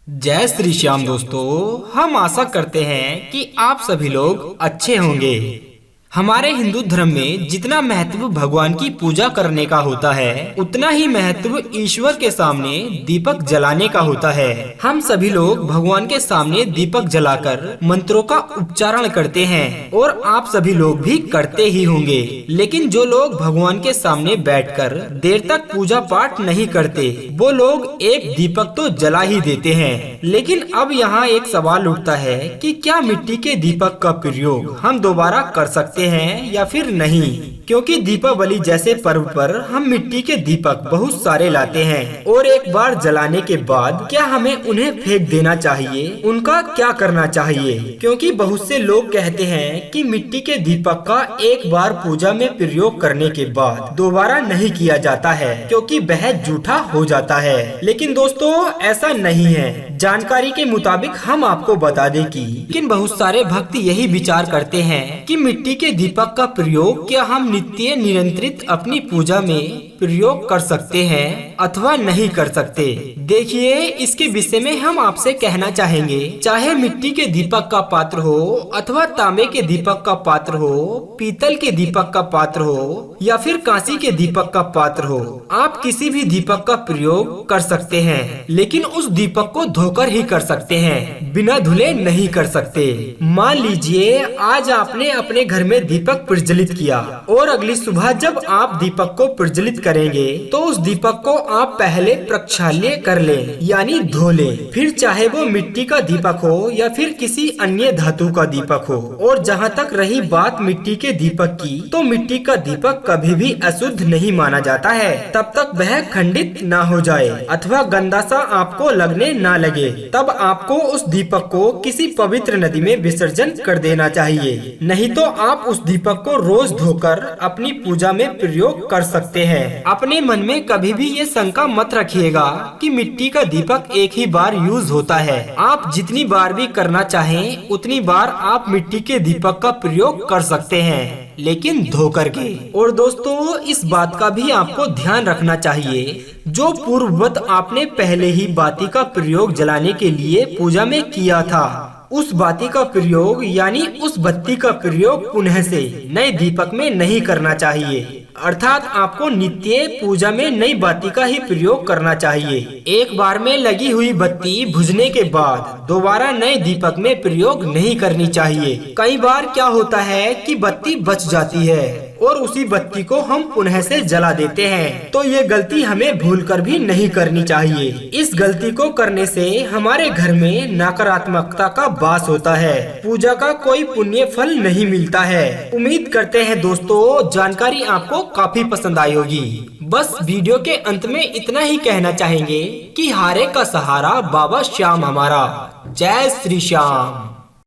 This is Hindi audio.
जय श्री श्याम दोस्तों, हम आशा करते हैं कि आप सभी लोग अच्छे होंगे। हमारे हिंदू धर्म में जितना महत्व भगवान की पूजा करने का होता है, उतना ही महत्व ईश्वर के सामने दीपक जलाने का होता है। हम सभी लोग भगवान के सामने दीपक जलाकर मंत्रों का उच्चारण करते हैं और आप सभी लोग भी करते ही होंगे। लेकिन जो लोग भगवान के सामने बैठकर देर तक पूजा पाठ नहीं करते, वो लोग एक दीपक तो जला ही देते हैं। लेकिन अब यहाँ एक सवाल उठता है कि क्या मिट्टी के दीपक का प्रयोग हम दोबारा कर सकते हैं या फिर नहीं, क्योंकि दीपावली जैसे पर्व पर हम मिट्टी के दीपक बहुत सारे लाते हैं और एक बार जलाने के बाद क्या हमें उन्हें फेंक देना चाहिए, उनका क्या करना चाहिए? क्योंकि बहुत से लोग कहते हैं कि मिट्टी के दीपक का एक बार पूजा में प्रयोग करने के बाद दोबारा नहीं किया जाता है, क्योंकि वह जूठा हो जाता है। लेकिन दोस्तों ऐसा नहीं है। जानकारी के मुताबिक हम आपको बता दें कि लेकिन बहुत सारे भक्त यही विचार करते हैं कि मिट्टी के दीपक का प्रयोग क्या हम नित्य निरंतरित अपनी पूजा में प्रयोग कर सकते हैं अथवा नहीं कर सकते। देखिए, इसके विषय में हम आपसे कहना चाहेंगे, चाहे मिट्टी के दीपक का पात्र हो अथवा तांबे के दीपक का पात्र हो, पीतल के दीपक का पात्र हो या फिर कांसी के दीपक का पात्र हो, आप किसी भी दीपक का प्रयोग कर सकते हैं। लेकिन उस दीपक को धोकर ही कर सकते हैं, बिना धुले नहीं कर सकते। मान लीजिए आज आपने अपने घर में दीपक प्रज्वलित किया और अगली सुबह जब आप दीपक को प्रज्वलित करेंगे तो उस दीपक को आप पहले प्रक्षाल्य कर लें, यानी धो लें। फिर चाहे वो मिट्टी का दीपक हो या फिर किसी अन्य धातु का दीपक हो। और जहाँ तक रही बात मिट्टी के दीपक की, तो मिट्टी का दीपक कभी भी अशुद्ध नहीं माना जाता है तब तक वह खंडित ना हो जाए अथवा गंदा सा आपको लगने ना लगे। तब आपको उस दीपक को किसी पवित्र नदी में विसर्जन कर देना चाहिए। नहीं तो आप उस दीपक को रोज धोकर अपनी पूजा में प्रयोग कर सकते हैं। अपने मन में कभी भी ये शंका मत रखिएगा कि मिट्टी का दीपक एक ही बार यूज होता है। आप जितनी बार भी करना चाहें उतनी बार आप मिट्टी के दीपक का प्रयोग कर सकते हैं, लेकिन धो करके। और दोस्तों इस बात का भी आपको ध्यान रखना चाहिए, जो पूर्ववत आपने पहले ही बाती का प्रयोग जलाने के लिए पूजा में किया था, उस बाती का प्रयोग यानी उस बत्ती का प्रयोग पुनः से नए दीपक में नहीं करना चाहिए। अर्थात आपको नित्य पूजा में नई बाती का ही प्रयोग करना चाहिए। एक बार में लगी हुई बत्ती बुझने के बाद दोबारा नए दीपक में प्रयोग नहीं करनी चाहिए। कई बार क्या होता है कि बत्ती बच जाती है और उसी बत्ती को हम पुनः से जला देते हैं, तो ये गलती हमें भूलकर भी नहीं करनी चाहिए। इस गलती को करने से हमारे घर में नकारात्मकता का वास होता है, पूजा का कोई पुण्य फल नहीं मिलता है। उम्मीद करते हैं दोस्तों जानकारी आपको काफी पसंद आई होगी। बस वीडियो के अंत में इतना ही कहना चाहेंगे कि हारे का सहारा बाबा श्याम हमारा। जय श्री श्याम।